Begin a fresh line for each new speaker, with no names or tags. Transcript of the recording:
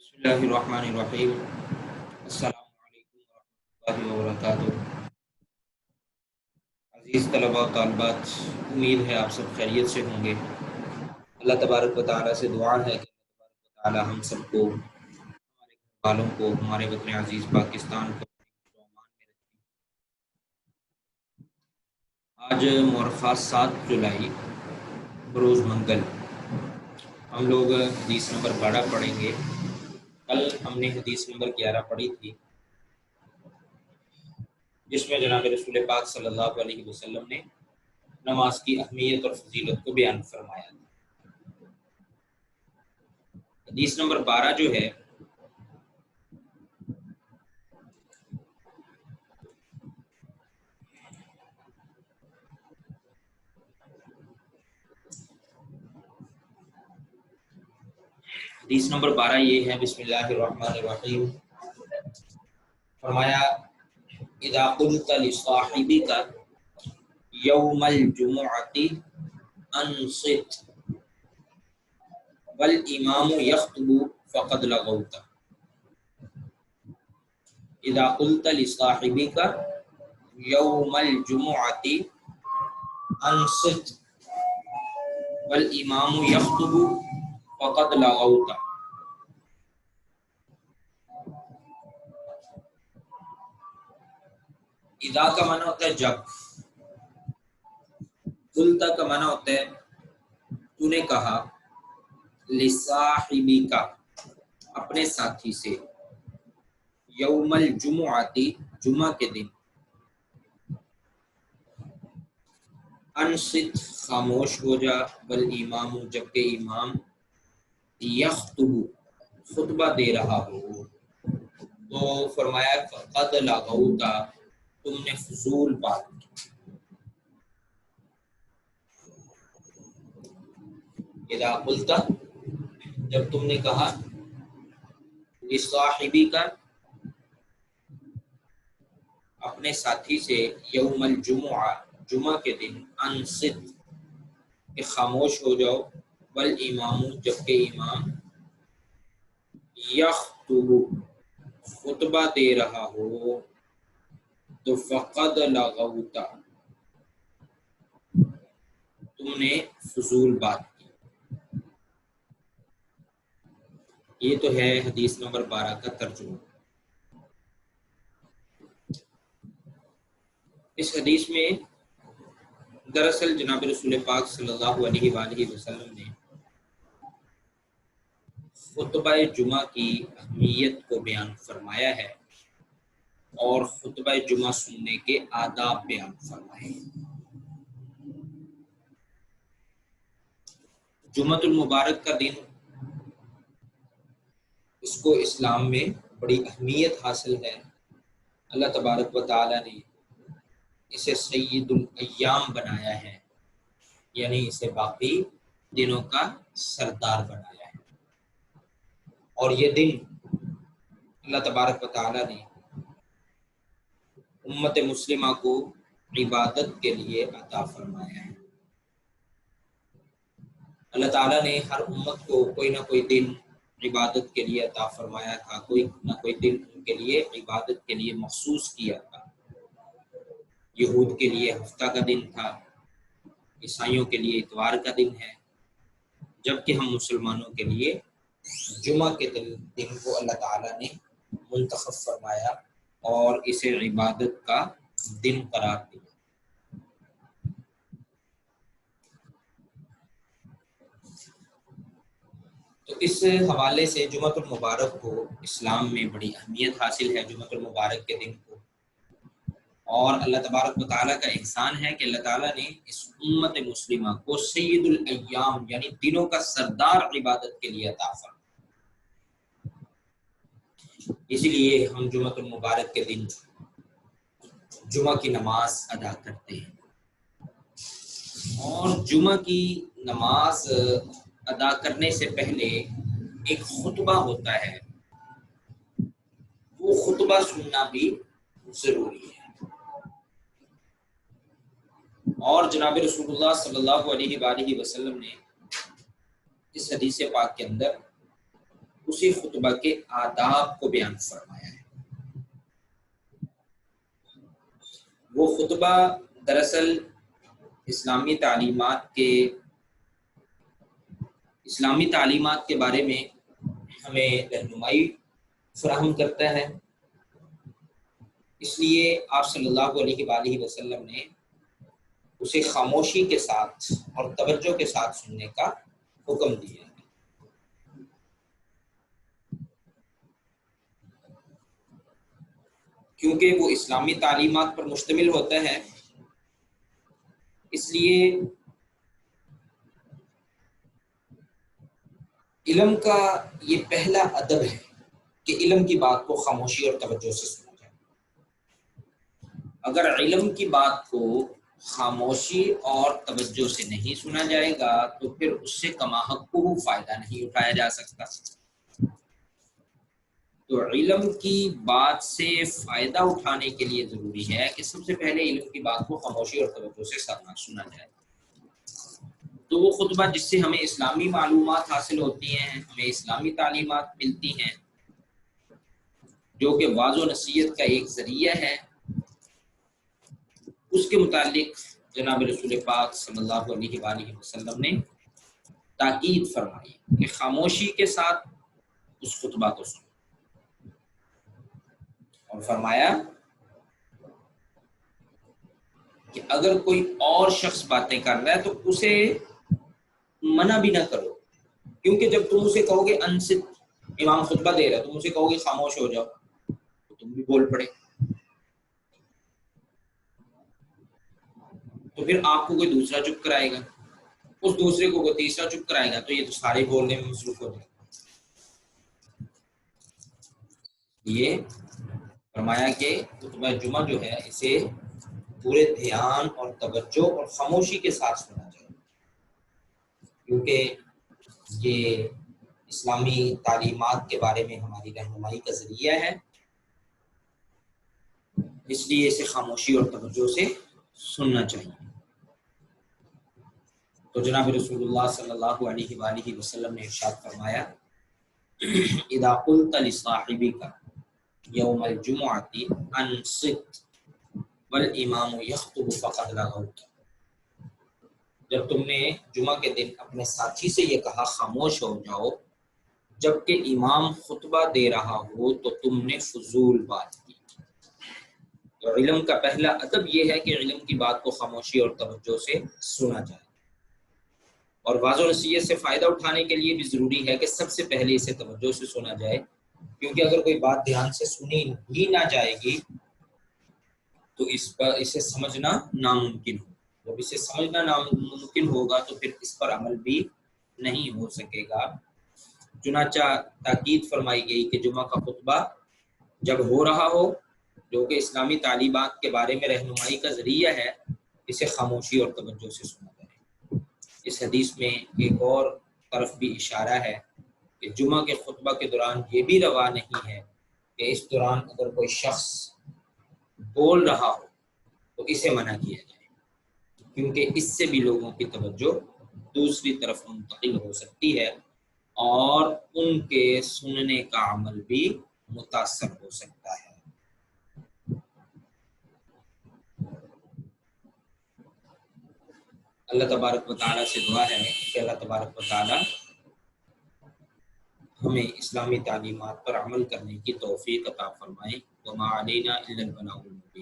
بسم اللہ الرحمن الرحیم۔ السلام علیکم ورحمۃ اللہ وبرکاتہ۔ عزیز طلباء و طالبات، امید ہے آپ سب خیریت سے ہوں گے۔ اللہ تبارک و تعالیٰ سے دعا ہے کہ اللہ تبارک و تعالیٰ ہم سب کو، ہمارے گھر والوں کو، ہمارے وطن عزیز پاکستان کو امان میں رکھیں۔ آج مورخہ 7 جولائی بروز منگل ہم لوگ حدیث نمبر 12 پڑھیں گے۔ کل ہم نے حدیث نمبر 11 پڑھی تھی، جس میں جناب رسول پاک صلی اللہ علیہ وسلم نے نماز کی اہمیت اور فضیلت کو بیان فرمایا تھا۔ حدیث نمبر 12 جو ہے حدیث نمبر 12 یہ ہے، بسم اللہ الرحمن الرحیم۔ فرمایا اذا قلت لصاحبك یوم الجمعۃ انصت والامام یخطب فقد لغوت۔ اذا قلت لصاحبك یوم الجمعۃ انصت والامام یخطب فقد لغوت۔ اذا کا معنی ہوتا ہے جب، قلتا کا معنی ہوتا ہے تو نے کہا، لصاحبی کا اپنے ساتھی سے، یوم الجمعۃ جمعہ کے دن، انصت خاموش ہو جا، والامام جبکہ امام یخطب خطبہ دے رہا ہو۔ تو فرمایا فقد لغوت، تم نے فضول بات کی۔ اذا قلت جب تم نے کہا، لصاحبی کا اپنے ساتھی سے، یوم الجمعہ جمعہ کے دن، انصت کہ خاموش ہو جاؤ، والامام جبکہ امام یخطب خطبہ دے رہا ہو، تو فقد لغوت تم نے فضول بات کی۔ یہ تو ہے حدیث نمبر 12 کا ترجمہ۔ اس حدیث میں دراصل جناب رسول پاک صلی اللہ علیہ وآلہ وسلم نے خطبہ جمعہ کی اہمیت کو بیان فرمایا ہے اور خطبہ جمعہ سننے کے آداب بیان فرمائے ہیں۔ جمعۃ المبارک کا دن، اس کو اسلام میں بڑی اہمیت حاصل ہے۔ اللہ تبارک و تعالی نے اسے سید الایام بنایا ہے، یعنی اسے باقی دنوں کا سردار بنایا ہے۔ اور یہ دن اللہ تبارک و تعالی نے امت مسلمہ کو عبادت کے لیے عطا فرمایا ہے۔ اللہ تعالیٰ نے ہر امت کو کوئی نہ کوئی دن عبادت کے لیے عطا فرمایا تھا، کوئی نہ کوئی دن ان کے لیے عبادت کے لیے مخصوص کیا تھا۔ یہود کے لیے ہفتہ کا دن تھا، عیسائیوں کے لیے اتوار کا دن ہے، جبکہ ہم مسلمانوں کے لیے جمعہ کے دن کو اللہ تعالیٰ نے منتخب فرمایا اور اسے عبادت کا دن قرار دیا۔ تو اس حوالے سے جمعۃ المبارک کو اسلام میں بڑی اہمیت حاصل ہے، جمعۃ المبارک کے دن کو۔ اور اللہ تبارک و تعالیٰ کا احسان ہے کہ اللہ تعالیٰ نے اس امت مسلمہ کو سید الایام یعنی دنوں کا سردار عبادت کے لیے عطا فرمایا۔ اسی لیے ہم جمعۃ المبارک کے دن جمعہ کی نماز ادا کرتے ہیں، اور جمعہ کی نماز ادا کرنے سے پہلے ایک خطبہ ہوتا ہے، وہ خطبہ سننا بھی ضروری ہے۔ اور جناب رسول اللہ صلی اللہ علیہ وآلہ وسلم نے اس حدیث پاک کے اندر اسی خطبہ کے آداب کو بیان فرمایا ہے۔ وہ خطبہ دراصل اسلامی تعلیمات کے بارے میں ہمیں رہنمائی فراہم کرتا ہے، اس لیے آپ صلی اللہ علیہ وآلہ وسلم نے اسے خاموشی کے ساتھ اور توجہ کے ساتھ سننے کا حکم دیا ہے۔ کیونکہ وہ اسلامی تعلیمات پر مشتمل ہوتا ہے، اس لیے علم کا یہ پہلا ادب ہے کہ علم کی بات کو خاموشی اور توجہ سے سنا جائے۔ اگر علم کی بات کو خاموشی اور توجہ سے نہیں سنا جائے گا تو پھر اس سے کما حق فائدہ نہیں اٹھایا جا سکتا۔ تو علم کی بات سے فائدہ اٹھانے کے لیے ضروری ہے کہ سب سے پہلے علم کی بات کو خاموشی اور توجہ سے سنا جائے۔ تو وہ خطبہ جس سے ہمیں اسلامی معلومات حاصل ہوتی ہیں، ہمیں اسلامی تعلیمات ملتی ہیں، جو کہ واضح و نصیحت کا ایک ذریعہ ہے، اس کے متعلق جناب رسول پاک صلی اللہ علیہ وآلہ وسلم نے تاکید فرمائی کہ خاموشی کے ساتھ اس خطبہ کو سنو، اور فرمایا کہ اگر کوئی اور شخص باتیں کر رہا ہے تو اسے منع بھی نہ کرو، کیونکہ جب تم اسے کہو گے انصت، امام خطبہ دے رہا ہے، تم اسے کہو گے خاموش ہو جاؤ، تو تم بھی بول پڑے، تو پھر آپ کو کوئی دوسرا چپ کرائے گا، اس دوسرے کو کوئی تیسرا چپ کرائے گا، تو یہ تو سارے بولنے میں مصروف ہو جائے گا۔ یہ فرمایا کہ خطبہ جمعہ جو ہے اسے پورے دھیان اور توجہ اور خاموشی کے ساتھ سنا جائے، کیونکہ یہ اسلامی تعلیمات کے بارے میں ہماری رہنمائی کا ذریعہ ہے، اس لیے اسے خاموشی اور توجہ سے سننا چاہیے۔ تو جناب رسول اللہ صلی اللہ علیہ وآلہ وسلم نے ارشاد فرمایا، اذا قلت لصاحبك یوم الجمعۃ انصت والامام یخطب فقد لغوت، جب تم نے جمعہ کے دن اپنے ساتھی سے یہ کہا خاموش ہو جاؤ جبکہ امام خطبہ دے رہا ہو تو تم نے فضول بات کی۔ تو علم کا پہلا ادب یہ ہے کہ علم کی بات کو خاموشی اور توجہ سے سنا جائے، اور واضح و نصیحت سے فائدہ اٹھانے کے لیے بھی ضروری ہے کہ سب سے پہلے اسے توجہ سے سنا جائے، کیونکہ اگر کوئی بات دھیان سے سنی ہی نہ جائے گی تو اسے سمجھنا ناممکن ہو، جب اسے سمجھنا ناممکن ہوگا تو پھر اس پر عمل بھی نہیں ہو سکے گا۔ چنانچہ تاکید فرمائی گئی کہ جمعہ کا خطبہ جب ہو رہا ہو، جو کہ اسلامی تعلیمات کے بارے میں رہنمائی کا ذریعہ ہے، اسے خاموشی اور توجہ سے سنا جائے۔ اس حدیث میں ایک اور طرف بھی اشارہ ہے کہ جمعہ کے خطبہ کے دوران یہ بھی روا نہیں ہے کہ اس دوران اگر کوئی شخص بول رہا ہو تو اسے منع کیا جائے، کیونکہ اس سے بھی لوگوں کی توجہ دوسری طرف منتقل ہو سکتی ہے اور ان کے سننے کا عمل بھی متاثر ہو سکتا ہے۔ اللہ تبارک و تعالیٰ سے دعا ہے کہ اللہ تبارک و تعالیٰ ہمیں اسلامی تعلیمات پر عمل کرنے کی توفیق عطا فرمائے۔ وما علینا الا البلاغ المبین۔